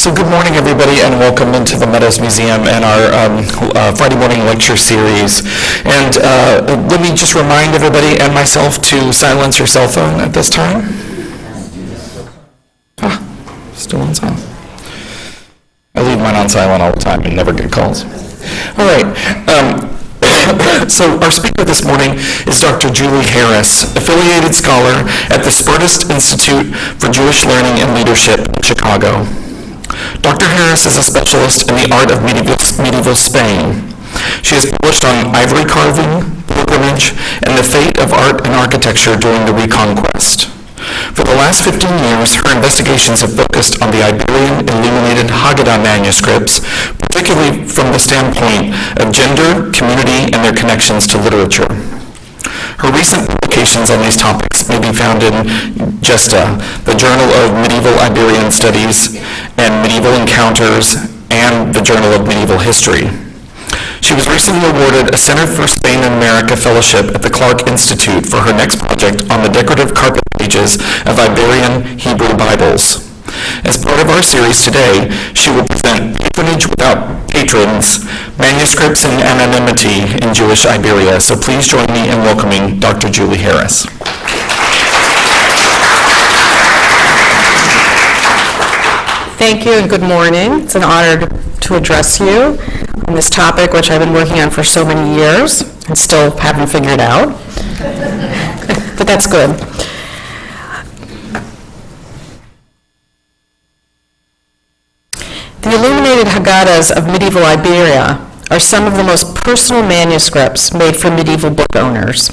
So good morning, everybody, and welcome into the Meadows Museum and our Friday morning lecture series. And let me just remind everybody and myself to silence your cell phone at this time. Still on silent. I leave mine on silent all the time and never get calls. All right. So our speaker this morning is Dr. Julie Harris, affiliated scholar at the Spertus Institute for Jewish Learning and Leadership in Chicago. Dr. Harris is a specialist in the art of medieval Spain. She has published on ivory carving, pilgrimage, and the fate of art and architecture during the Reconquest. For the last 15 years, her investigations have focused on the Iberian illuminated Haggadah manuscripts, particularly from the standpoint of gender, community, and their connections to literature. Her recent publications on these topics may be found in Gesta, the Journal of Medieval Iberian Studies and Medieval Encounters, and the Journal of Medieval History. She was recently awarded a Center for Spain and America Fellowship at the Clark Institute for her next project on the decorative carpet pages of Iberian Hebrew Bibles. As part of our series today, she will present Patronage Without Patrons, Manuscripts and Anonymity in Jewish Iberia. So please join me in welcoming Dr. Julie Harris. Thank you and good morning. It's an honor to address you on this topic, which I've been working on for so many years and still haven't figured out. But that's good. The illuminated Haggadahs of medieval Iberia are some of the most personal manuscripts made for medieval book owners.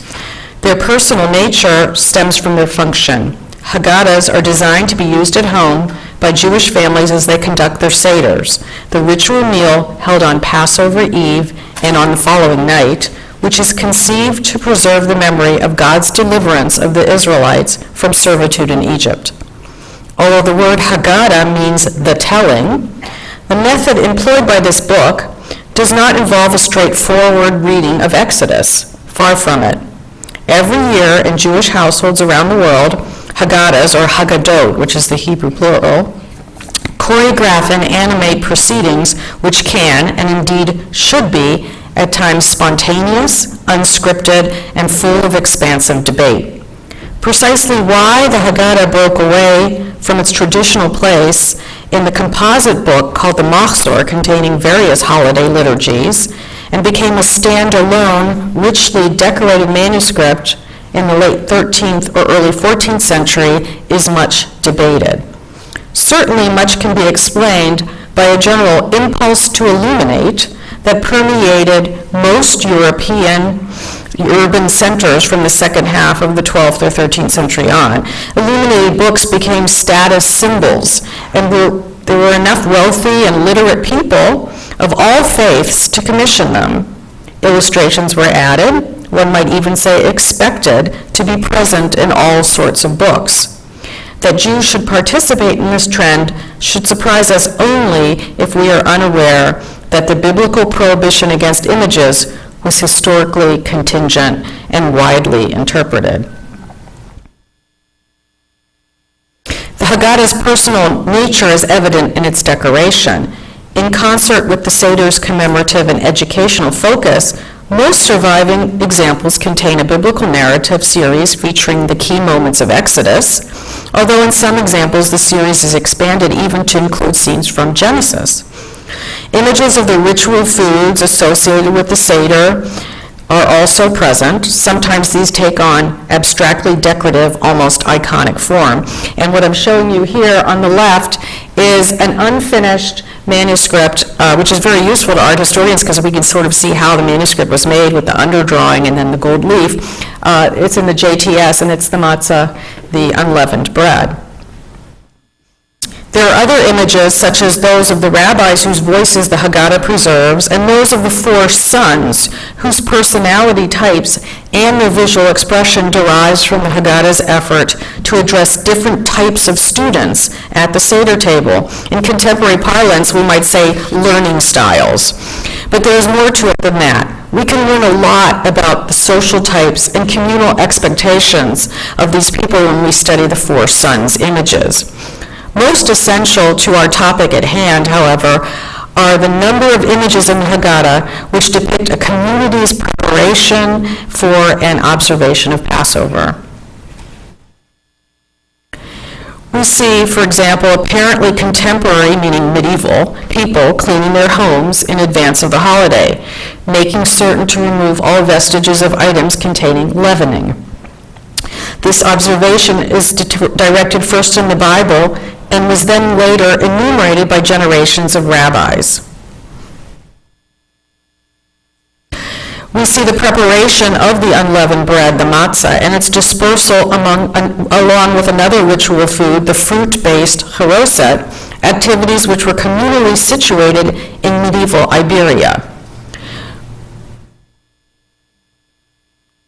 Their personal nature stems from their function. Haggadahs are designed to be used at home by Jewish families as they conduct their seders, the ritual meal held on Passover Eve and on the following night, which is conceived to preserve the memory of God's deliverance of the Israelites from servitude in Egypt. Although the word Haggadah means the telling, the method employed by this book does not involve a straightforward reading of Exodus. Far from it. Every year in Jewish households around the world, Haggadahs, or Haggadot, which is the Hebrew plural, choreograph and animate proceedings which can, and indeed should be, at times spontaneous, unscripted, and full of expansive debate. Precisely why the Haggadah broke away from its traditional place in the composite book called the Mahzor, containing various holiday liturgies, and became a standalone, richly decorated manuscript in the late 13th or early 14th century is much debated. Certainly much can be explained by a general impulse to illuminate that permeated most European urban centers from the second half of the 12th or 13th century on. Illuminated books became status symbols, and there were enough wealthy and literate people of all faiths to commission them. Illustrations were added, one might even say expected, to be present in all sorts of books. That Jews should participate in this trend should surprise us only if we are unaware that the biblical prohibition against images was historically contingent and widely interpreted. The Haggadah's personal nature is evident in its decoration. In concert with the Seder's commemorative and educational focus, most surviving examples contain a biblical narrative series featuring the key moments of Exodus, although in some examples the series is expanded even to include scenes from Genesis. Images of the ritual foods associated with the Seder are also present. Sometimes these take on abstractly decorative, almost iconic form. And what I'm showing you here on the left is an unfinished manuscript, which is very useful to art historians because we can sort of see how the manuscript was made with the underdrawing and then the gold leaf. It's in the JTS, and it's the matzah, the unleavened bread. There are other images, such as those of the rabbis whose voices the Haggadah preserves, and those of the four sons, whose personality types and their visual expression derives from the Haggadah's effort to address different types of students at the Seder table. In contemporary parlance, we might say learning styles. But there's more to it than that. We can learn a lot about the social types and communal expectations of these people when we study the four sons images. Most essential to our topic at hand, however, are the number of images in the Haggadah which depict a community's preparation for an observation of Passover. We see, for example, apparently contemporary, meaning medieval, people cleaning their homes in advance of the holiday, making certain to remove all vestiges of items containing leavening. This observation is directed first in the Bible and was then later enumerated by generations of rabbis. We see the preparation of the unleavened bread, the matzah, and its dispersal along with another ritual food, the fruit-based charoset, activities which were communally situated in medieval Iberia.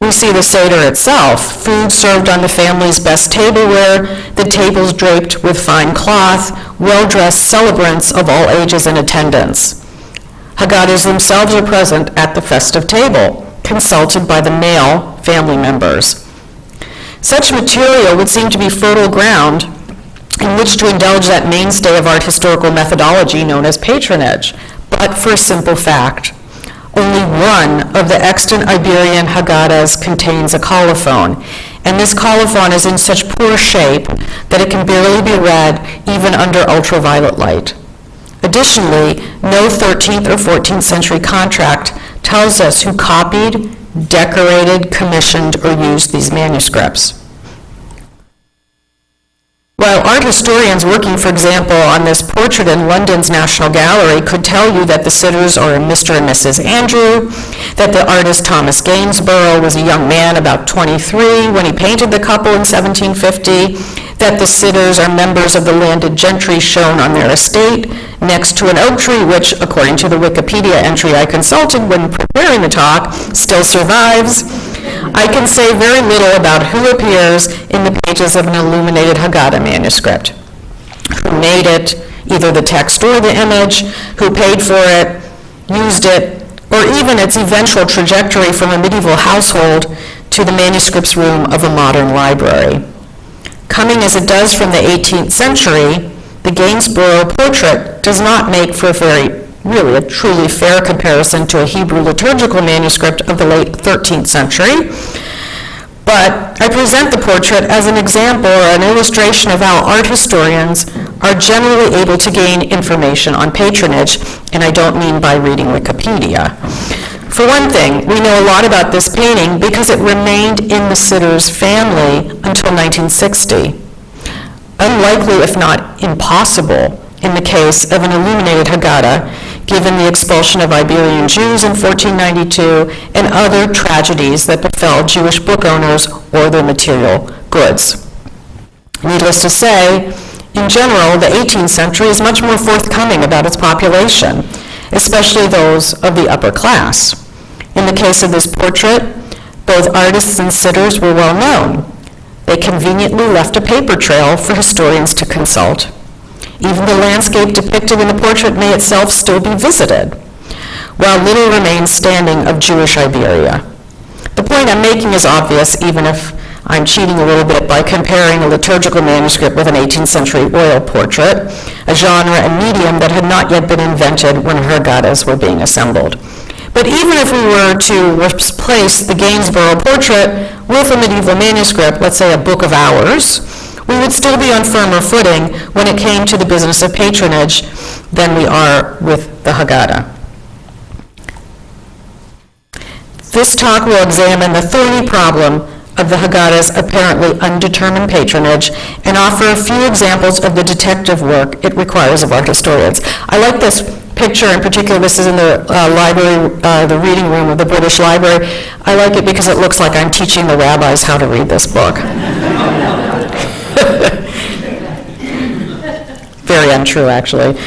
We see the Seder itself, food served on the family's best tableware, the tables draped with fine cloth, well-dressed celebrants of all ages in attendance. Haggadahs themselves are present at the festive table, consulted by the male family members. Such material would seem to be fertile ground in which to indulge that mainstay of art historical methodology known as patronage, but for a simple fact. Only one of the extant Iberian Haggadahs contains a colophon, and this colophon is in such poor shape that it can barely be read even under ultraviolet light. Additionally, no 13th or 14th century contract tells us who copied, decorated, commissioned, or used these manuscripts. While art historians working, for example, on this portrait in London's National Gallery could tell you that the sitters are Mr. and Mrs. Andrew, that the artist Thomas Gainsborough was a young man about 23 when he painted the couple in 1750, that the sitters are members of the landed gentry shown on their estate next to an oak tree, which, according to the Wikipedia entry I consulted when preparing the talk, still survives, I can say very little about who appears in the pages of an illuminated Haggadah manuscript. Who made it, either the text or the image, who paid for it, used it, or even its eventual trajectory from a medieval household to the manuscripts room of a modern library. Coming as it does from the 18th century, the Gainsborough portrait does not make for a truly fair comparison to a Hebrew liturgical manuscript of the late 13th century, but I present the portrait as an example or an illustration of how art historians are generally able to gain information on patronage, and I don't mean by reading Wikipedia. For one thing, we know a lot about this painting because it remained in the sitter's family until 1960. Unlikely, if not impossible, in the case of an illuminated Haggadah, given the expulsion of Iberian Jews in 1492 and other tragedies that befell Jewish book owners or their material goods. Needless to say, in general, the 18th century is much more forthcoming about its population, especially those of the upper class. In the case of this portrait, both artists and sitters were well known. They conveniently left a paper trail for historians to consult. Even the landscape depicted in the portrait may itself still be visited, while little remains standing of Jewish Iberia. The point I'm making is obvious, even if I'm cheating a little bit by comparing a liturgical manuscript with an 18th century oil portrait, a genre and medium that had not yet been invented when Haggadahs were being assembled. But even if we were to replace the Gainsborough portrait with a medieval manuscript, let's say a Book of Hours, we would still be on firmer footing when it came to the business of patronage than we are with the Haggadah. This talk will examine the thorny problem of the Haggadah's apparently undetermined patronage and offer a few examples of the detective work it requires of art historians. I like this picture in particular. This is in the library, the reading room of the British Library. I like it because it looks like I'm teaching the rabbis how to read this book. Very untrue, actually.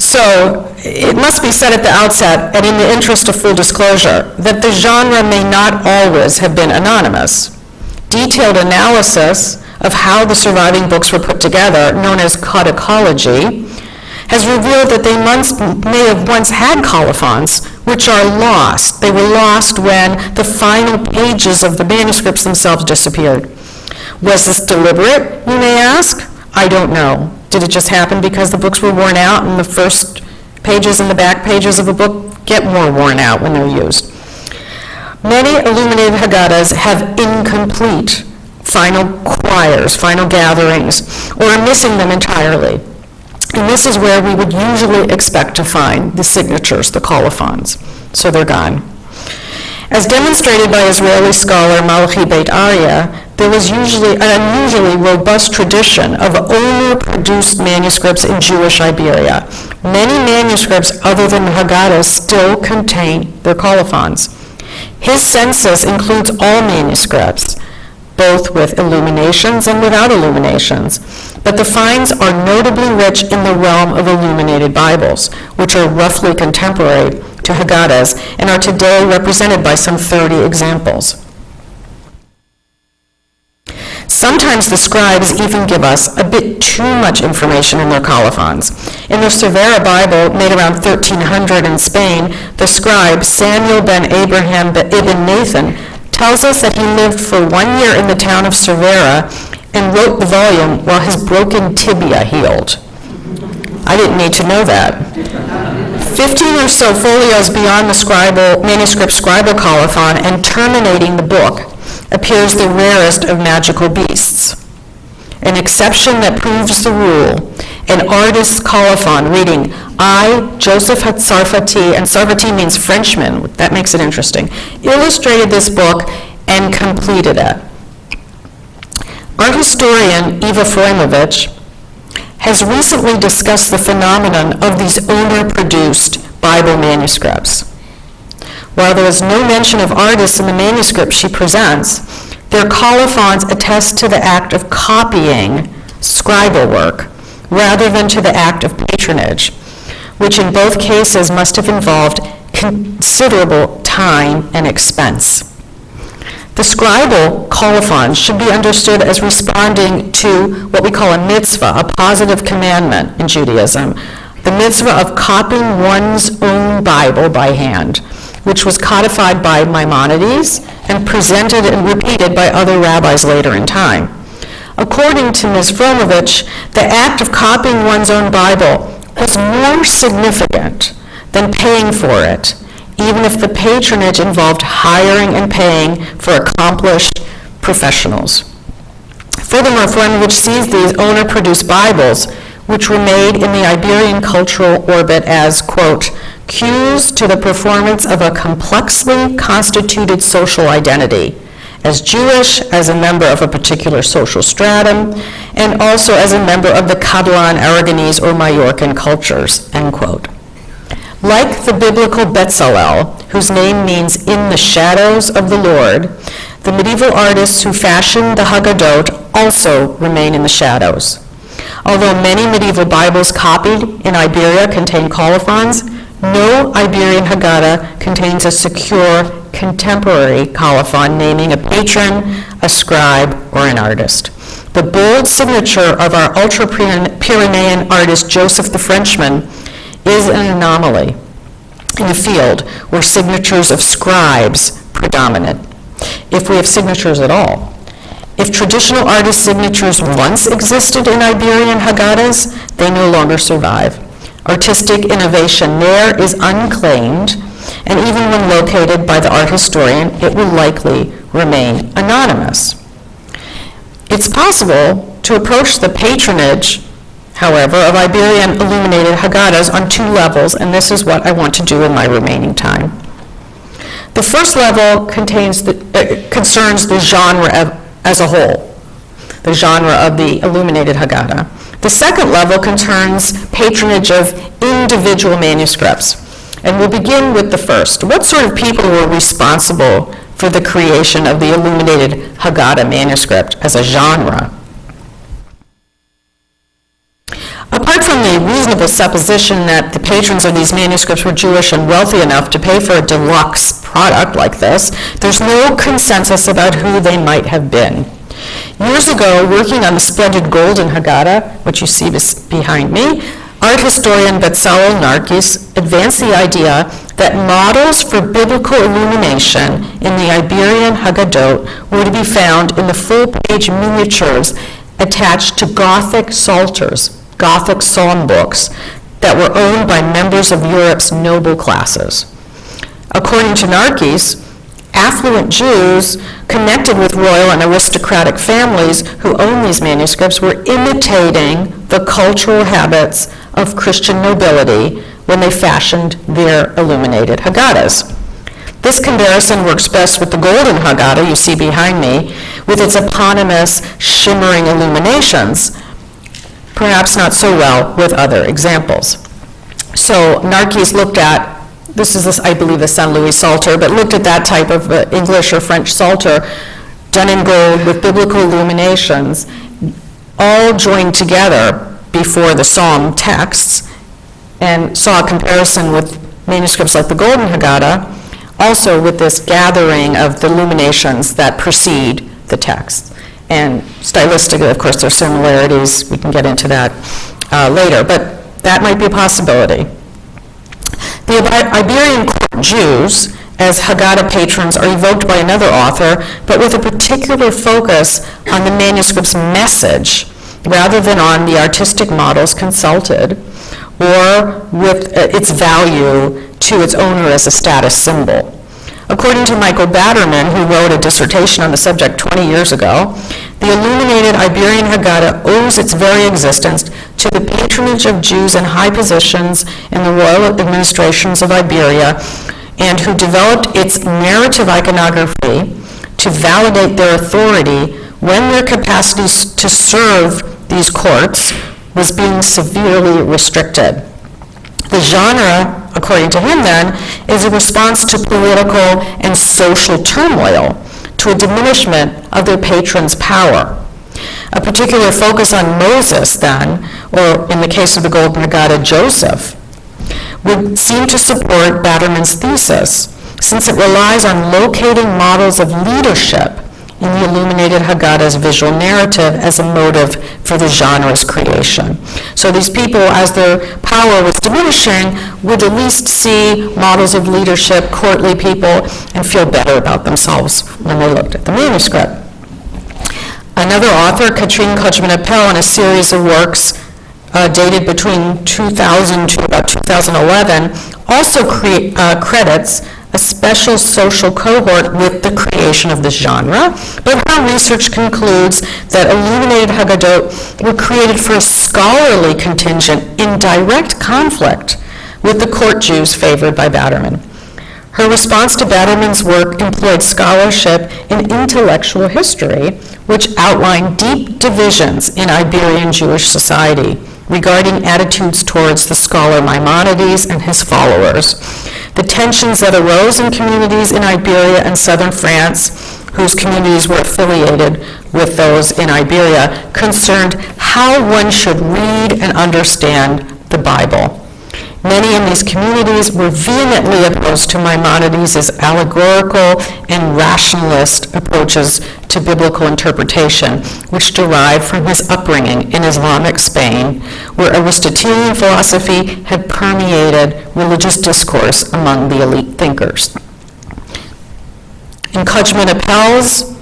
So it must be said at the outset, and in the interest of full disclosure, that the genre may not always have been anonymous. Detailed analysis of how the surviving books were put together, known as codicology, has revealed that they may have once had colophons, which are lost. They were lost when the final pages of the manuscripts themselves disappeared. Was this deliberate, you may ask? I don't know. Did it just happen because the books were worn out and the first pages and the back pages of a book get more worn out when they're used? Many illuminated Haggadahs have incomplete final choirs, final gatherings, or are missing them entirely. And this is where we would usually expect to find the signatures, the colophons. So they're gone. As demonstrated by Israeli scholar Malachi Beit Aryeh, there was usually an unusually robust tradition of owner-produced manuscripts in Jewish Iberia. Many manuscripts other than the Haggadahs still contain their colophons. His census includes all manuscripts, both with illuminations and without illuminations, but the finds are notably rich in the realm of illuminated Bibles, which are roughly contemporary to Haggadahs and are today represented by some 30 examples. Sometimes the scribes even give us a bit too much information in their colophons. In the Cervera Bible, made around 1300 in Spain, the scribe Samuel ben Abraham ibn Nathan tells us that he lived for 1 year in the town of Cervera and wrote the volume while his broken tibia healed. I didn't need to know that. 15 or so folios beyond the manuscript scribal colophon and terminating the book appears the rarest of magical beasts. An exception that proves the rule, an artist's colophon reading, I, Joseph Hatzarfati, and Sarfati means Frenchman, that makes it interesting, illustrated this book and completed it. Art historian Eva Froimovich has recently discussed the phenomenon of these owner-produced Bible manuscripts. While there is no mention of artists in the manuscript she presents, their colophons attest to the act of copying scribal work rather than to the act of patronage, which in both cases must have involved considerable time and expense. The scribal colophons should be understood as responding to what we call a mitzvah, a positive commandment in Judaism, the mitzvah of copying one's own Bible by hand, which was codified by Maimonides and presented and repeated by other rabbis later in time. According to Ms. Fromovich, the act of copying one's own Bible was more significant than paying for it, even if the patronage involved hiring and paying for accomplished professionals. Furthermore, Fromovich sees these owner-produced Bibles, which were made in the Iberian cultural orbit as, quote, cues to the performance of a complexly constituted social identity, as Jewish, as a member of a particular social stratum, and also as a member of the Catalan, Aragonese, or Mallorcan cultures, end quote. Like the biblical Betzalel, whose name means in the shadows of the Lord, the medieval artists who fashioned the Haggadot also remain in the shadows. Although many medieval Bibles copied in Iberia contain colophons, no Iberian Haggadah contains a secure contemporary colophon naming a patron, a scribe, or an artist. The bold signature of our ultra-Pyrenean artist Joseph the Frenchman is an anomaly in a field where signatures of scribes predominate, if we have signatures at all. If traditional artist signatures once existed in Iberian Haggadahs, they no longer survive. Artistic innovation there is unclaimed, and even when located by the art historian, it will likely remain anonymous. It's possible to approach the patronage, however, of Iberian illuminated Haggadahs on two levels, and this is what I want to do in my remaining time. The first level concerns the genre as a whole, the genre of the illuminated Haggadah. The second level concerns patronage of individual manuscripts, and we'll begin with the first. What sort of people were responsible for the creation of the illuminated Haggadah manuscript as a genre? Apart from the reasonable supposition that the patrons of these manuscripts were Jewish and wealthy enough to pay for a deluxe product like this, there's no consensus about who they might have been. Years ago, working on the splendid golden Haggadah, which you see behind me, art historian Betzalel Narkis advanced the idea that models for biblical illumination in the Iberian Haggadot were to be found in the full-page miniatures attached to Gothic psalters, Gothic psalm books, that were owned by members of Europe's noble classes. According to Narkis, affluent Jews connected with royal and aristocratic families who owned these manuscripts were imitating the cultural habits of Christian nobility when they fashioned their illuminated Haggadahs. This comparison works best with the golden Haggadah you see behind me, with its eponymous shimmering illuminations, perhaps not so well with other examples. So Narkis looked at, I believe, the St. Louis Psalter, but looked at that type of English or French Psalter done in gold with biblical illuminations, all joined together before the psalm texts, and saw a comparison with manuscripts like the Golden Haggadah, also with this gathering of the illuminations that precede the text. And stylistically, of course, there are similarities. We can get into that later, but that might be a possibility. The Iberian court Jews, as Haggadah patrons, are evoked by another author, but with a particular focus on the manuscript's message, rather than on the artistic models consulted, or with its value to its owner as a status symbol. According to Michael Batterman, who wrote a dissertation on the subject 20 years ago, the illuminated Iberian Haggadah owes its very existence to the patronage of Jews in high positions in the royal administrations of Iberia, and who developed its narrative iconography to validate their authority when their capacity to serve these courts was being severely restricted. The genre, according to him then, is a response to political and social turmoil, to a diminishment of their patron's power. A particular focus on Moses then, or in the case of the Golden Haggadah, Joseph, would seem to support Batterman's thesis, since it relies on locating models of leadership in the illuminated Haggadah's visual narrative as a motive for the genre's creation. So these people, as their power was diminishing, would at least see models of leadership, courtly people, and feel better about themselves when they looked at the manuscript. Another author, Katrine Kojman-Appel, in a series of works dated between 2000 to about 2011, also credits a special social cohort with the creation of this genre, but her research concludes that illuminated Haggadot were created for a scholarly contingent in direct conflict with the court Jews favored by Batterman. Her response to Batterman's work employed scholarship in intellectual history, which outlined deep divisions in Iberian Jewish society regarding attitudes towards the scholar Maimonides and his followers. The tensions that arose in communities in Iberia and southern France, whose communities were affiliated with those in Iberia, concerned how one should read and understand the Bible. Many in these communities were vehemently opposed to Maimonides' allegorical and rationalist approaches to biblical interpretation, which derived from his upbringing in Islamic Spain, where Aristotelian philosophy had permeated religious discourse among the elite thinkers. In Kojman-Appel's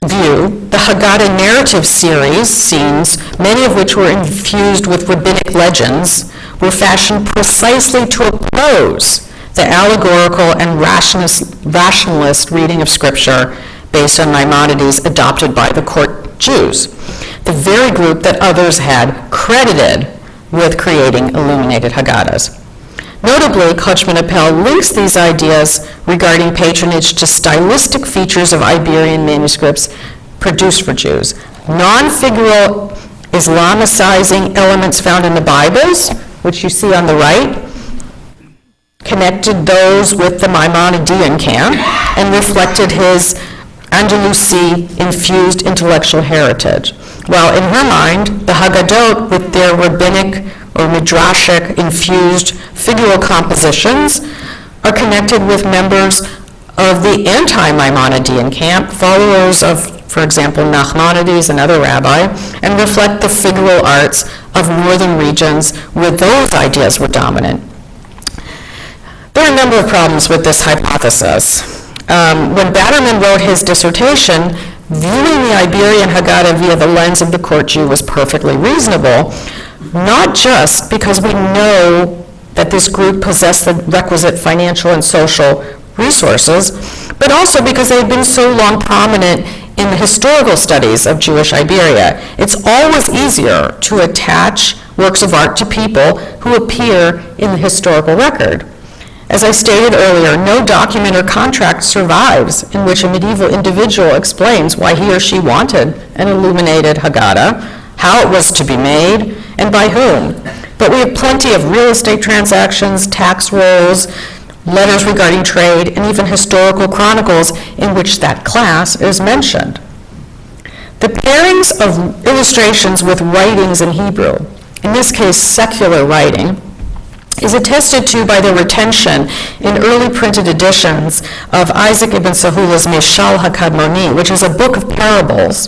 view, the Haggadah narrative series scenes, many of which were infused with rabbinic legends, were fashioned precisely to oppose the allegorical and rationalist reading of Scripture based on Maimonides adopted by the court Jews, the very group that others had credited with creating illuminated Haggadahs. Notably, Kojman-Appel links these ideas regarding patronage to stylistic features of Iberian manuscripts produced for Jews. Non-figural Islamicizing elements found in the Bibles, which you see on the right, connected those with the Maimonidean camp and reflected his Andalusi-infused intellectual heritage. While in her mind, the Haggadot, with their rabbinic or midrashic-infused figural compositions, are connected with members of the anti-Maimonidean camp, followers of, for example, Nachmanides, another rabbi, and reflect the figural arts of northern regions where those ideas were dominant. There are a number of problems with this hypothesis. When Batterman wrote his dissertation, viewing the Iberian Haggadah via the lens of the court Jew was perfectly reasonable, not just because we know that this group possessed the requisite financial and social resources, but also because they had been so long prominent in the historical studies of Jewish Iberia. It's always easier to attach works of art to people who appear in the historical record. As I stated earlier, no document or contract survives in which a medieval individual explains why he or she wanted an illuminated Haggadah, how it was to be made, and by whom. But we have plenty of real estate transactions, tax rolls, letters regarding trade, and even historical chronicles in which that class is mentioned. The pairings of illustrations with writings in Hebrew, in this case secular writing, is attested to by their retention in early printed editions of Isaac ibn Sahula's Mishal HaKadmoni, which is a book of parables,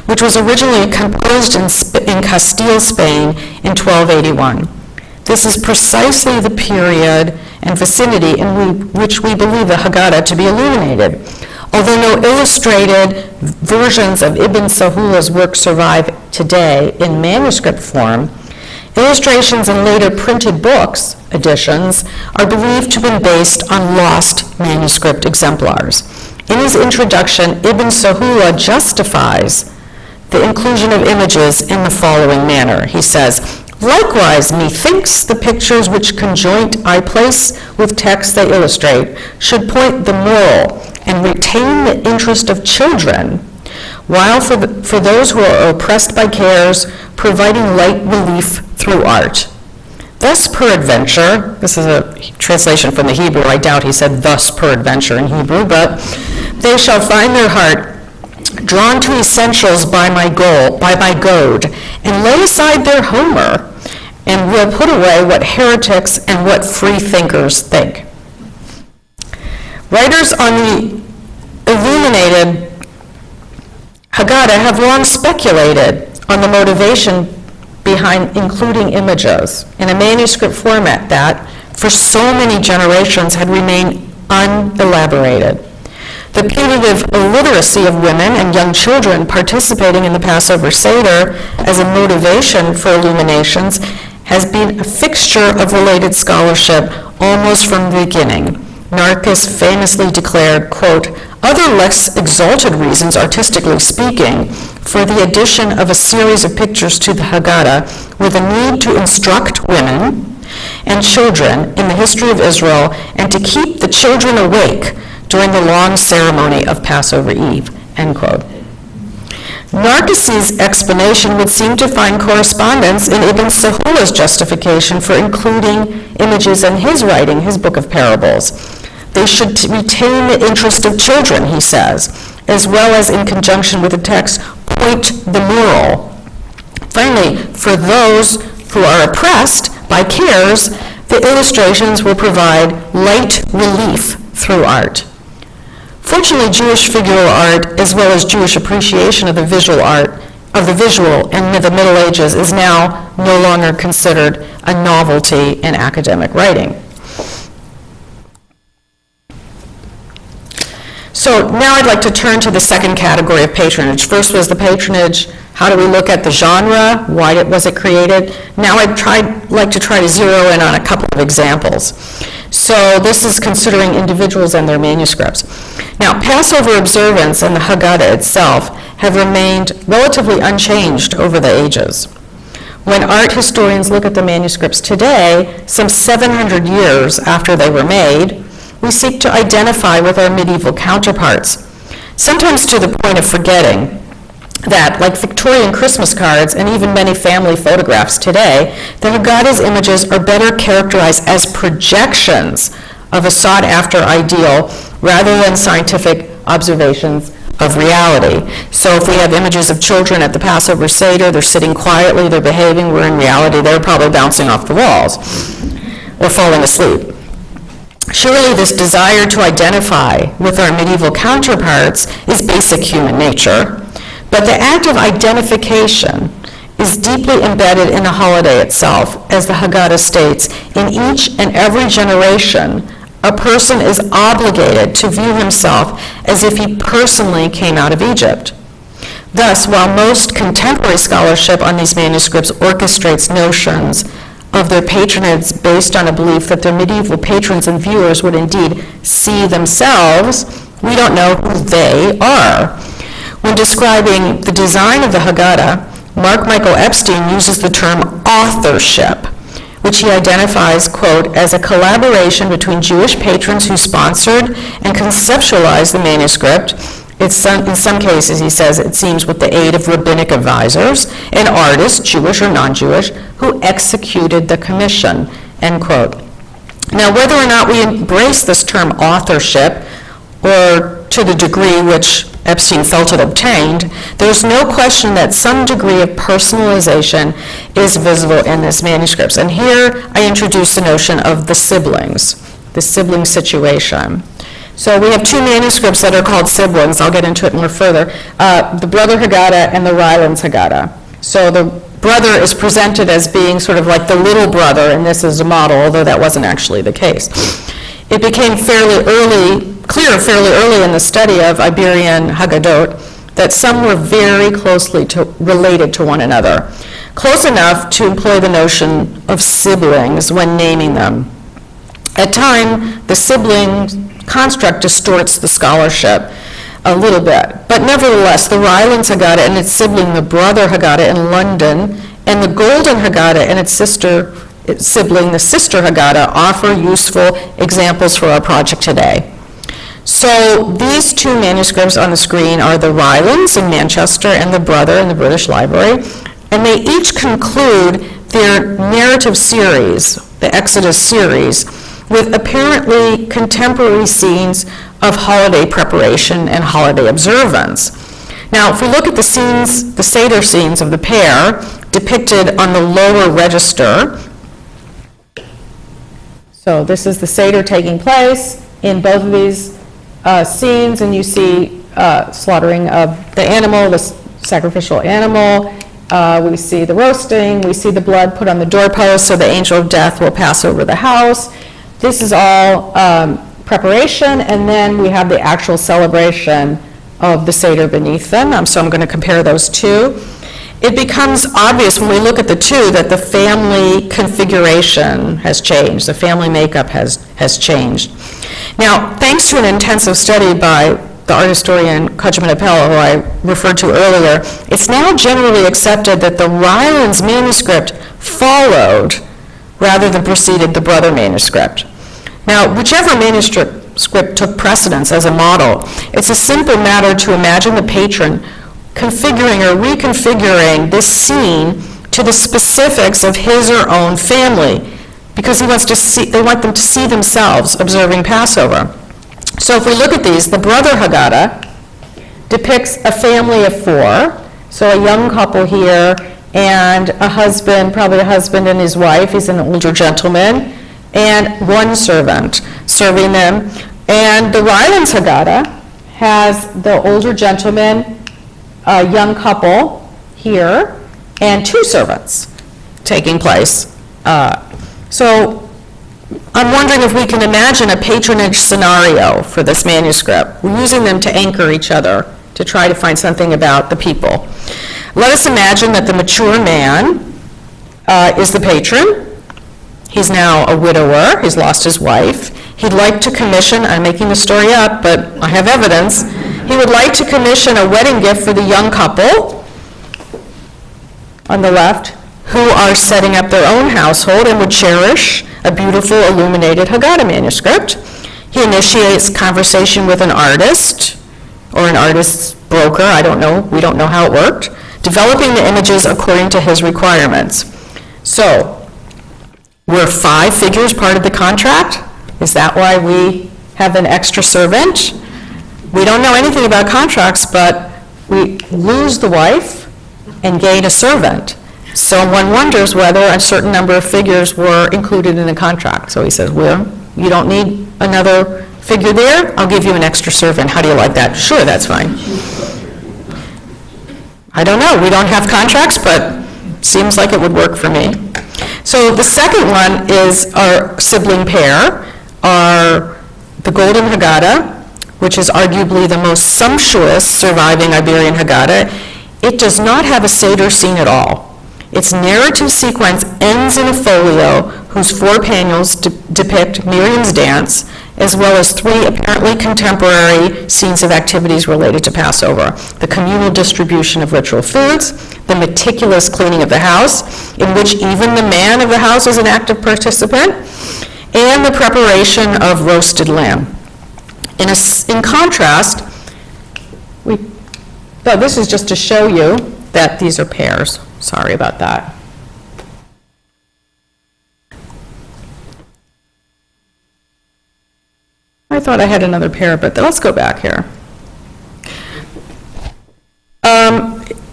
which was originally composed in Castile, Spain in 1281. This is precisely the period and vicinity in which we believe the Haggadah to be illuminated. Although no illustrated versions of Ibn Sahula's work survive today in manuscript form, illustrations in later printed books editions are believed to have been based on lost manuscript exemplars. In his introduction, Ibn Sahula justifies the inclusion of images in the following manner. He says, "Likewise, methinks the pictures which conjoint I place with texts they illustrate should point the moral and retain the interest of children, while for those who are oppressed by cares, providing light relief through art. Thus peradventure," this is a translation from the Hebrew, I doubt he said thus peradventure in Hebrew, but "they shall find their heart drawn to essentials by my goad, and lay aside their Homer, and will put away what heretics and what free thinkers think." Writers on the illuminated Haggadah have long speculated on the motivation behind including images in a manuscript format that, for so many generations, had remained unelaborated. The punitive illiteracy of women and young children participating in the Passover Seder as a motivation for illuminations has been a fixture of related scholarship almost from the beginning. Narcus famously declared, quote, "Other less exalted reasons, artistically speaking, for the addition of a series of pictures to the Haggadah were the need to instruct women and children in the history of Israel and to keep the children awake during the long ceremony of Passover Eve," end quote. Narcis's explanation would seem to find correspondence in Ibn Sahula's justification for including images in his writing, his book of parables. They should retain the interest of children, he says, as well as in conjunction with the text, point the moral. Finally, for those who are oppressed by cares, the illustrations will provide light relief through art. Fortunately, Jewish figural art, as well as Jewish appreciation of the visual in the Middle Ages, is now no longer considered a novelty in academic writing. So now I'd like to turn to the second category of patronage. First was the patronage. How do we look at the genre? Why was it created? Now I'd like to try to zero in on a couple of examples. So this is considering individuals and their manuscripts. Now, Passover observance and the Haggadah itself have remained relatively unchanged over the ages. When art historians look at the manuscripts today, some 700 years after they were made, we seek to identify with our medieval counterparts, sometimes to the point of forgetting that, like Victorian Christmas cards and even many family photographs today, the Haggadah's images are better characterized as projections of a sought-after ideal rather than scientific observations of reality. So if we have images of children at the Passover Seder, they're sitting quietly, they're behaving, where in reality they're probably bouncing off the walls or falling asleep. Surely this desire to identify with our medieval counterparts is basic human nature, but the act of identification is deeply embedded in the holiday itself. As the Haggadah states, in each and every generation, a person is obligated to view himself as if he personally came out of Egypt. Thus, while most contemporary scholarship on these manuscripts orchestrates notions of their patronage based on a belief that their medieval patrons and viewers would indeed see themselves, we don't know who they are. When describing the design of the Haggadah, Mark Michael Epstein uses the term authorship, which he identifies, quote, as a collaboration between Jewish patrons who sponsored and conceptualized the manuscript. In some cases, he says, it seems with the aid of rabbinic advisors and artists, Jewish or non-Jewish, who executed the commission, end quote. Now, whether or not we embrace this term authorship, or to the degree which Epstein felt it obtained, there's no question that some degree of personalization is visible in this manuscripts. And here I introduce the notion of the sibling situation. So we have two manuscripts that are called siblings. I'll get into it more further. The Brother Haggadah and the Rylands Haggadah. So the brother is presented as being sort of like the little brother, and this is a model, although that wasn't actually the case. It became clear fairly early in the study of Iberian Haggadot that some were very closely related to one another, close enough to employ the notion of siblings when naming them. At times, the sibling construct distorts the scholarship a little bit, but nevertheless, the Rylands Haggadah and its sibling, the Brother Haggadah in London, and the Golden Haggadah and its sibling, the Sister Haggadah, offer useful examples for our project today. So these two manuscripts on the screen are the Rylands in Manchester and the Brother in the British Library, and they each conclude their narrative series, the Exodus series, with apparently contemporary scenes of holiday preparation and holiday observance. Now, if we look at the scenes, the Seder scenes of the pair depicted on the lower register, so this is the Seder taking place in both of these scenes, and you see slaughtering of the animal, the sacrificial animal. We see the roasting. We see the blood put on the doorpost so the angel of death will pass over the house. This is all preparation, and then we have the actual celebration of the Seder beneath them. So I'm going to compare those two. It becomes obvious when we look at the two that the family configuration has changed. The family makeup has changed. Now, thanks to an intensive study by the art historian Kudjman Appel, who I referred to earlier, it's now generally accepted that the Rylands manuscript followed rather than preceded the Brother manuscript. Now, whichever manuscript took precedence as a model, it's a simple matter to imagine the patron configuring or reconfiguring this scene to the specifics of his or own family, because they want them to see themselves observing Passover. So if we look at these, the Brother Haggadah depicts a family of four, so a young couple here, and a husband, probably a husband and his wife, he's an older gentleman, and one servant serving them. And the Rylands Haggadah has the older gentleman, a young couple here, and two servants taking place. So I'm wondering if we can imagine a patronage scenario for this manuscript. We're using them to anchor each other, to try to find something about the people. Let us imagine that the mature man is the patron. He's now a widower. He's lost his wife. He'd like to commission, I'm making the story up, but I have evidence. He would like to commission a wedding gift for the young couple on the left, who are setting up their own household and would cherish a beautiful illuminated Haggadah manuscript. He initiates conversation with an artist or an artist's broker, I don't know, we don't know how it worked, developing the images according to his requirements. So, were 5 figures part of the contract? Is that why we have an extra servant? We don't know anything about contracts, but we lose the wife and gain a servant. So one wonders whether a certain number of figures were included in the contract. So he says, well, you don't need another figure there? I'll give you an extra servant. How do you like that? Sure, that's fine. I don't know. We don't have contracts, but seems like it would work for me. So the second one is our sibling pair, are the Golden Haggadah, which is arguably the most sumptuous surviving Iberian Haggadah. It does not have a Seder scene at all. Its narrative sequence ends in a folio whose 4 panels depict Miriam's dance, as well as 3 apparently contemporary scenes of activities related to Passover: the communal distribution of ritual foods, the meticulous cleaning of the house, in which even the man of the house is an active participant, and the preparation of roasted lamb. In contrast, this is just to show you that these are pairs. Sorry about that. I thought I had another pair, but let's go back here.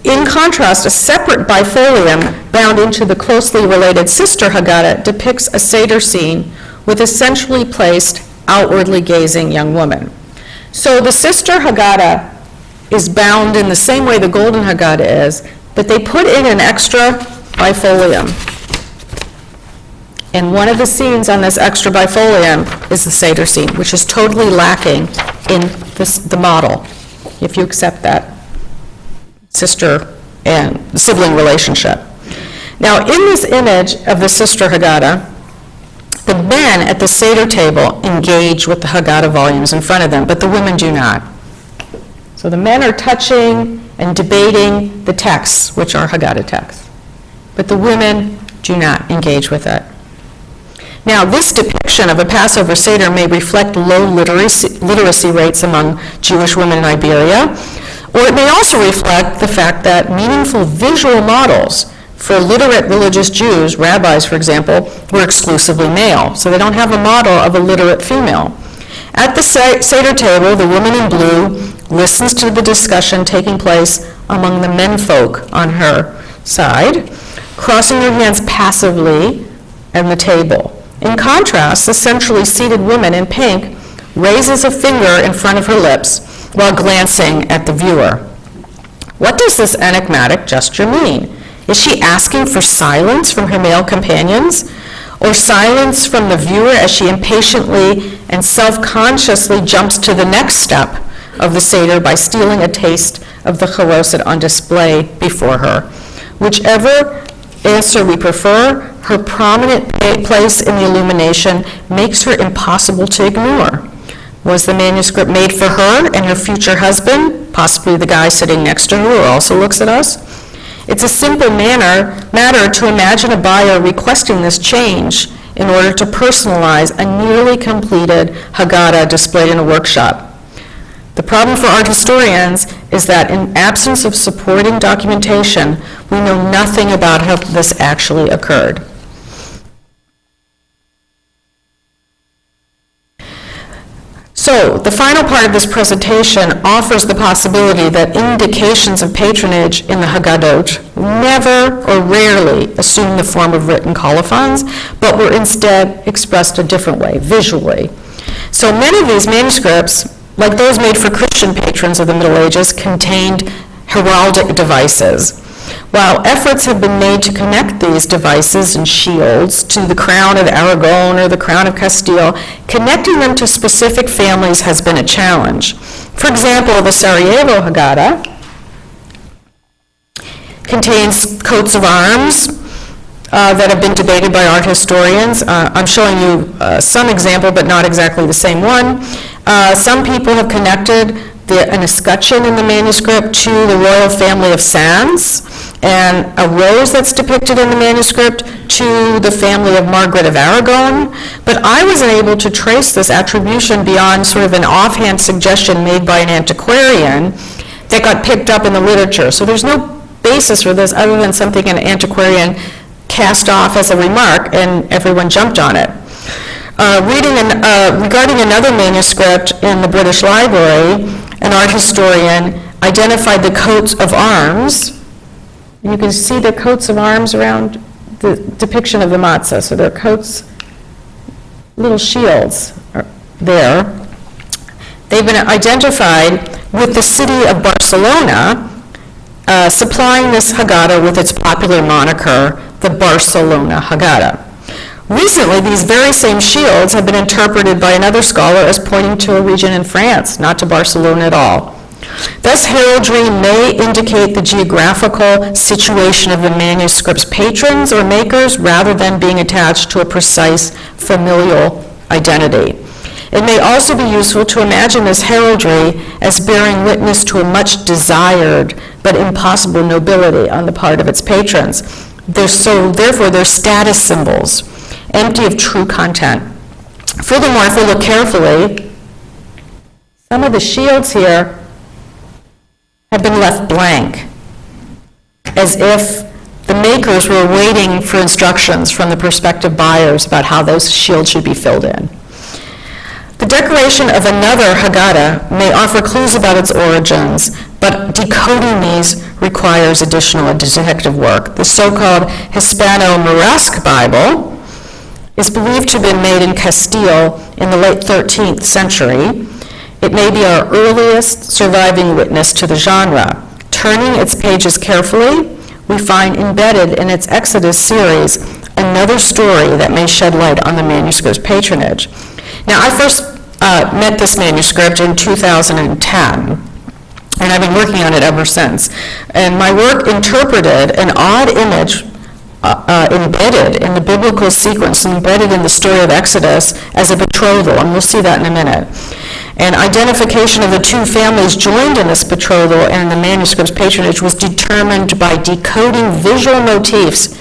In contrast, a separate bifolium bound into the closely related sister Haggadah depicts a Seder scene with a centrally placed, outwardly gazing young woman. So the sister Haggadah is bound in the same way the golden Haggadah is, but they put in an extra bifolium. And one of the scenes on this extra bifolium is the Seder scene, which is totally lacking in the model, if you accept that sister and sibling relationship. Now, in this image of the sister Haggadah, the men at the Seder table engage with the Haggadah volumes in front of them, but the women do not. So the men are touching and debating the texts, which are Haggadah texts, but the women do not engage with it. Now, this depiction of a Passover Seder may reflect low literacy rates among Jewish women in Iberia, or it may also reflect the fact that meaningful visual models for literate religious Jews, rabbis, for example, were exclusively male, so they don't have a model of a literate female. At the Seder table, the woman in blue listens to the discussion taking place among the menfolk on her side, crossing her hands passively at the table. In contrast, the centrally seated woman in pink raises a finger in front of her lips while glancing at the viewer. What does this enigmatic gesture mean? Is she asking for silence from her male companions, or silence from the viewer as she impatiently and self-consciously jumps to the next step of the Seder by stealing a taste of the charoset on display before her? Whichever answer we prefer, her prominent place in the illumination makes her impossible to ignore. Was the manuscript made for her and her future husband, possibly the guy sitting next to her who also looks at us? It's a simple matter to imagine a buyer requesting this change in order to personalize a nearly completed Haggadah displayed in a workshop. The problem for art historians is that in absence of supporting documentation, we know nothing about how this actually occurred. So, the final part of this presentation offers the possibility that indications of patronage in the Haggadot never or rarely assume the form of written colophons, but were instead expressed a different way, visually. So many of these manuscripts, like those made for Christian patrons of the Middle Ages, contained heraldic devices. While efforts have been made to connect these devices and shields to the crown of Aragon or the crown of Castile, connecting them to specific families has been a challenge. For example, the Sarajevo Haggadah contains coats of arms that have been debated by art historians. I'm showing you some example, but not exactly the same one. Some people have connected an escutcheon in the manuscript to the royal family of Sands, and a rose that's depicted in the manuscript to the family of Margaret of Aragon. But I wasn't able to trace this attribution beyond sort of an offhand suggestion made by an antiquarian that got picked up in the literature. So there's no basis for this other than something an antiquarian cast off as a remark, and everyone jumped on it. Regarding another manuscript in the British Library, an art historian identified the coats of arms. You can see the coats of arms around the depiction of the matzah. So there are coats, little shields are there. They've been identified with the city of Barcelona, supplying this Haggadah with its popular moniker, the Barcelona Haggadah. Recently, these very same shields have been interpreted by another scholar as pointing to a region in France, not to Barcelona at all. Thus, heraldry may indicate the geographical situation of the manuscript's patrons or makers rather than being attached to a precise familial identity. It may also be useful to imagine this heraldry as bearing witness to a much desired but impossible nobility on the part of its patrons. Therefore, they're status symbols, empty of true content. Furthermore, if we look carefully, some of the shields here have been left blank, as if the makers were waiting for instructions from the prospective buyers about how those shields should be filled in. The decoration of another Haggadah may offer clues about its origins, but decoding these requires additional detective work. The so-called Hispano-Moresque Bible is believed to have been made in Castile in the late 13th century. It may be our earliest surviving witness to the genre. Turning its pages carefully, we find embedded in its Exodus series another story that may shed light on the manuscript's patronage. Now, I first met this manuscript in 2010, and I've been working on it ever since. And my work interpreted an odd image embedded in the biblical sequence, embedded in the story of Exodus as a betrothal, and we'll see that in a minute. And identification of the two families joined in this betrothal and the manuscript's patronage was determined by decoding visual motifs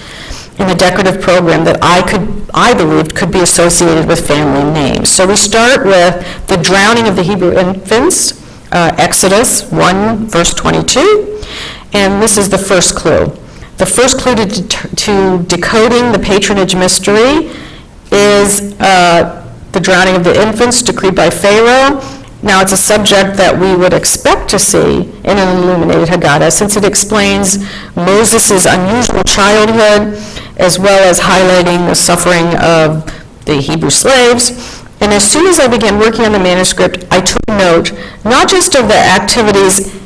in the decorative program that I believed could be associated with family names. So we start with the drowning of the Hebrew infants, Exodus 1, verse 22, and this is the first clue. The first clue to decoding the patronage mystery is the drowning of the infants decreed by Pharaoh. Now, it's a subject that we would expect to see in an illuminated Haggadah, since it explains Moses' unusual childhood, as well as highlighting the suffering of the Hebrew slaves. And as soon as I began working on the manuscript, I took note not just of the activities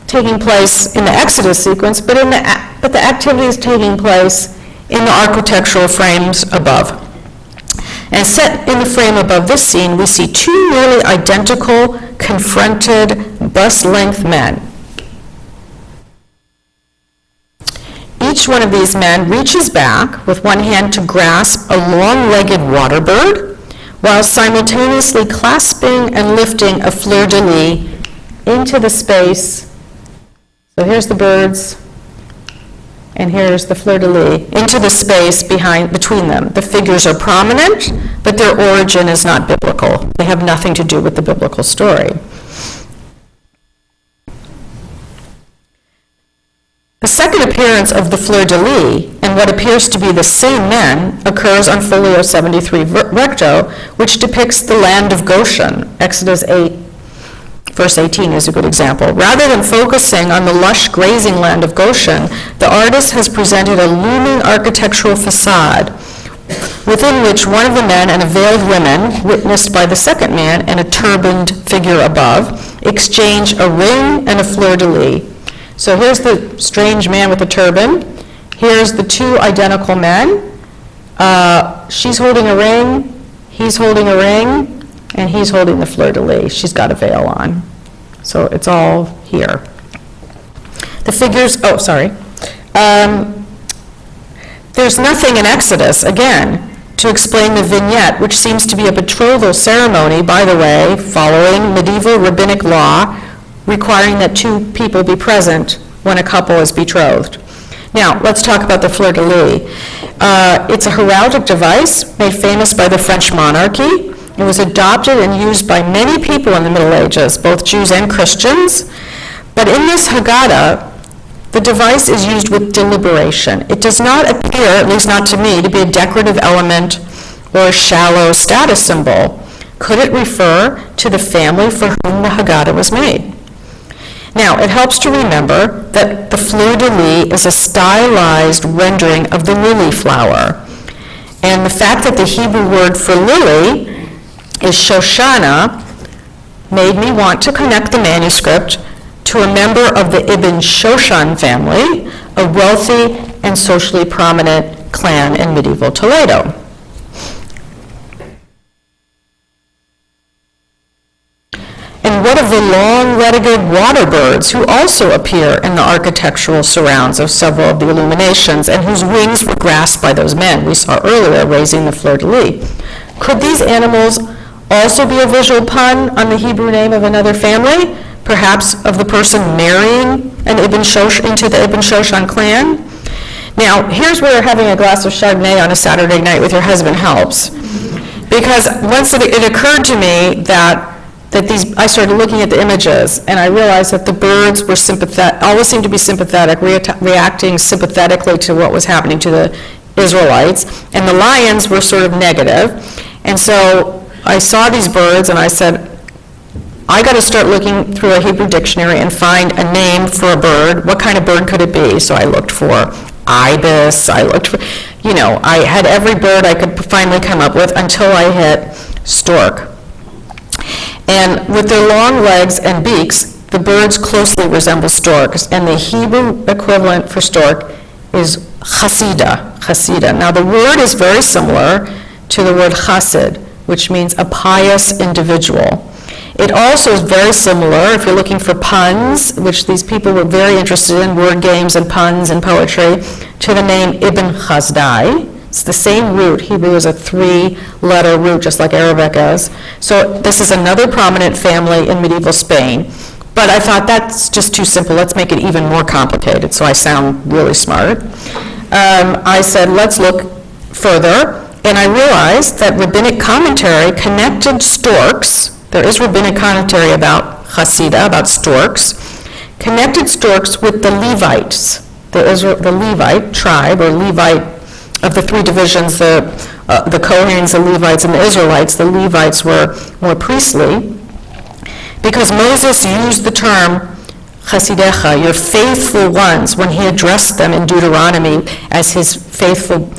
taking place in the Exodus sequence, but the activities taking place in the architectural frames above. And set in the frame above this scene, we see two nearly identical, confronted, bust-length men. Each one of these men reaches back with one hand to grasp a long-legged water bird, while simultaneously clasping and lifting a fleur-de-lis into the space. So here's the birds, and here's the fleur-de-lis, into the space between them. The figures are prominent, but their origin is not biblical. They have nothing to do with the biblical story. The second appearance of the fleur-de-lis and what appears to be the same men occurs on folio 73 recto, which depicts the land of Goshen. Exodus 8, verse 18 is a good example. Rather than focusing on the lush grazing land of Goshen, the artist has presented a looming architectural facade within which one of the men and a veiled woman, witnessed by the second man and a turbaned figure above, exchange a ring and a fleur-de-lis. So here's the strange man with the turban. Here's the two identical men. She's holding a ring, he's holding a ring, and he's holding the fleur-de-lis. She's got a veil on. So it's all here. The figures, there's nothing in Exodus, again, to explain the vignette, which seems to be a betrothal ceremony, by the way, following medieval rabbinic law, requiring that two people be present when a couple is betrothed. Now, let's talk about the fleur-de-lis. It's a heraldic device made famous by the French monarchy. It was adopted and used by many people in the Middle Ages, both Jews and Christians. But in this Haggadah, the device is used with deliberation. It does not appear, at least not to me, to be a decorative element or a shallow status symbol. Could it refer to the family for whom the Haggadah was made? Now, it helps to remember that the fleur-de-lis is a stylized rendering of the lily flower. And the fact that the Hebrew word for lily is Shoshana made me want to connect the manuscript to a member of the Ibn Shoshan family, a wealthy and socially prominent clan in medieval Toledo. And What of the long-legged water birds who also appear in the architectural surrounds of several of the illuminations and whose wings were grasped by those men we saw earlier raising the fleur-de-lis? Could these animals also be a visual pun on the Hebrew name of another family, perhaps of the person marrying an into the Ibn Shoshan clan? Now, here's where having a glass of Chardonnay on a Saturday night with your husband helps. Because once it occurred to me that I started looking at the images, and I realized that the birds were sympathetic, always seemed to be sympathetic, reacting sympathetically to what was happening to the Israelites, and the lions were sort of negative. And so I saw these birds, and I said, I got to start looking through a Hebrew dictionary and find a name for a bird. What kind of bird could it be? So I looked for ibis, I looked for, I had every bird I could finally come up with until I hit stork. And with their long legs and beaks, the birds closely resemble storks, and the Hebrew equivalent for stork is chasida. Now the word is very similar to the word chassid, which means a pious individual. It also is very similar, if you're looking for puns, which these people were very interested in, word games and puns and poetry, to the name Ibn Chazdai. It's the same root. Hebrew is a 3-letter root, just like Arabic is. So this is another prominent family in medieval Spain. But I thought that's just too simple. Let's make it even more complicated, so I sound really smart. I said, let's look further. And I realized that rabbinic commentary connected storks. There is rabbinic commentary about Hasidah, about storks, connected storks with the Levites, the Levite tribe, or Levite of the 3 divisions, the Kohens, the Levites, and the Israelites. The Levites were more priestly, because Moses used the term Chasidecha, your faithful ones, when he addressed them in Deuteronomy as his faithful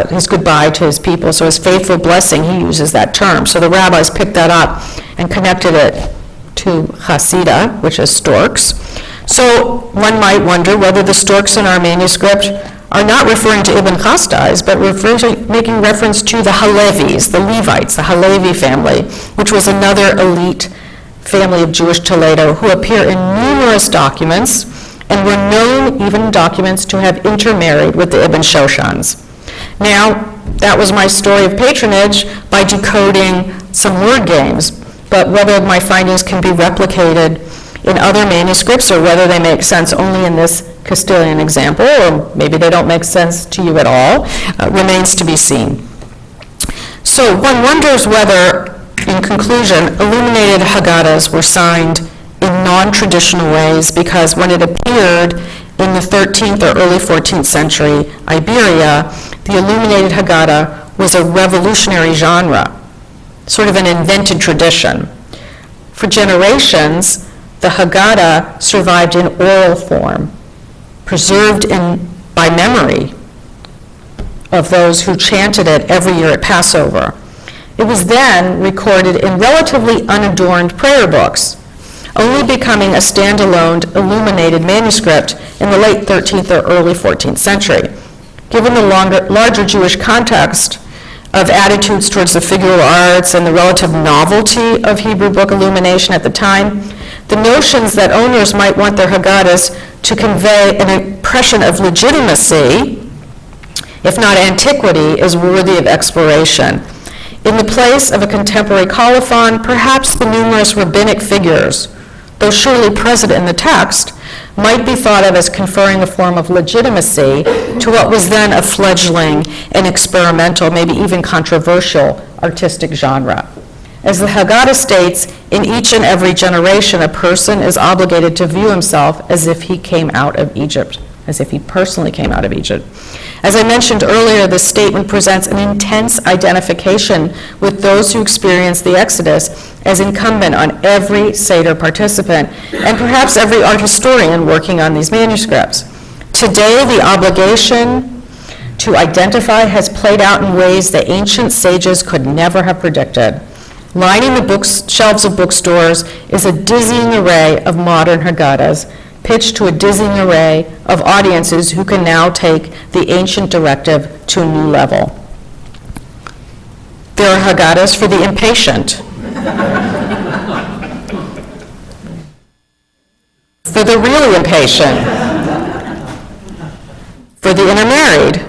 his goodbye to his people. So his faithful blessing, he uses that term. So the rabbis picked that up and connected it to Hasidah, which is storks. So one might wonder whether the storks in our manuscript are not referring to Ibn Chazdais, but making reference to the Halevis, the Levites, the Halevi family, which was another elite family of Jewish Toledo who appear in numerous documents and were known, even in documents, to have intermarried with the Ibn Shoshans. Now, that was my story of patronage by decoding some word games, but whether my findings can be replicated in other manuscripts or whether they make sense only in this Castilian example, or maybe they don't make sense to you at all, remains to be seen. So one wonders whether, in conclusion, illuminated Haggadahs were signed in non-traditional ways, because when it appeared in the 13th or early 14th century Iberia, the illuminated Haggadah was a revolutionary genre, sort of an invented tradition. For generations, the Haggadah survived in oral form, preserved by memory of those who chanted it every year at Passover. It was then recorded in relatively unadorned prayer books, only becoming a standalone illuminated manuscript in the late 13th or early 14th century. Given the larger Jewish context of attitudes towards the figural arts and the relative novelty of Hebrew book illumination at the time, the notions that owners might want their Haggadahs to convey an impression of legitimacy, if not antiquity, is worthy of exploration. In the place of a contemporary colophon, perhaps the numerous rabbinic figures, though surely present in the text, might be thought of as conferring a form of legitimacy to what was then a fledgling and experimental, maybe even controversial, artistic genre. As the Haggadah states, in each and every generation, a person is obligated to view himself as if he came out of Egypt, as if he personally came out of Egypt. As I mentioned earlier, this statement presents an intense identification with those who experienced the Exodus as incumbent on every Seder participant, and perhaps every art historian working on these manuscripts. Today, the obligation to identify has played out in ways the ancient sages could never have predicted. Lining the shelves of bookstores is a dizzying array of modern Haggadahs, pitched to a dizzying array of audiences who can now take the ancient directive to a new level. There are Haggadahs for the impatient. for the really impatient, for the intermarried.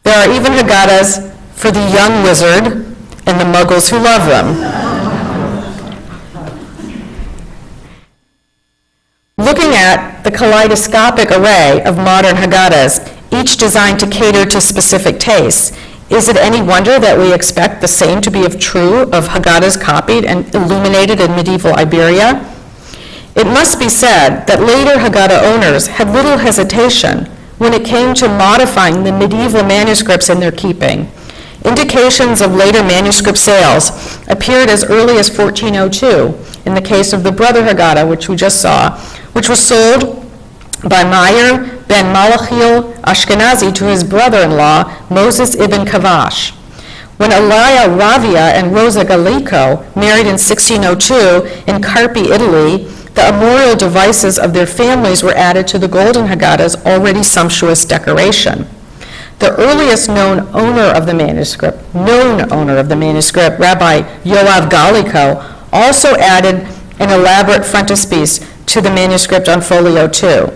There are even Haggadahs for the young wizard and the muggles who love them. Looking at the kaleidoscopic array of modern Haggadahs, each designed to cater to specific tastes, is it any wonder that we expect the same to be true of Haggadahs copied and illuminated in medieval Iberia? It must be said that later Haggadah owners had little hesitation when it came to modifying the medieval manuscripts in their keeping. Indications of later manuscript sales appeared as early as 1402 in the case of the Brother Haggadah, which we just saw, which was sold by Meir ben Malachiel Ashkenazi to his brother-in-law, Moses ibn Kavash. When Elia Ravia and Rosa Gallico married in 1602 in Carpi, Italy, the armorial devices of their families were added to the golden Haggadah's already sumptuous decoration. The earliest known owner of the manuscript, Rabbi Yoav Gallico, also added an elaborate frontispiece to the manuscript on folio 2.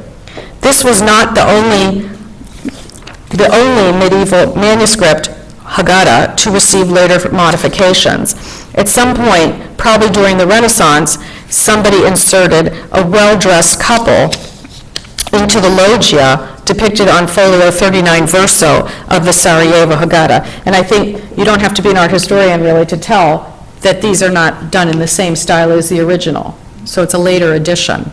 This was not the only medieval manuscript Haggadah to receive later modifications. At some point, probably during the Renaissance, somebody inserted a well-dressed couple into the loggia depicted on folio 39 verso of the Sarajevo Haggadah. And I think you don't have to be an art historian really to tell that these are not done in the same style as the original. So it's a later edition.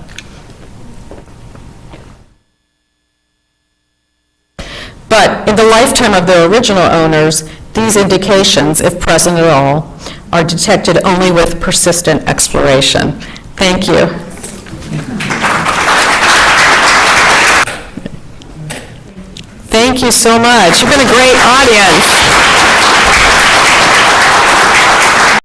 But in the lifetime of their original owners, these indications, if present at all, are detected only with persistent exploration. Thank you. Thank you so much. You've been a great audience.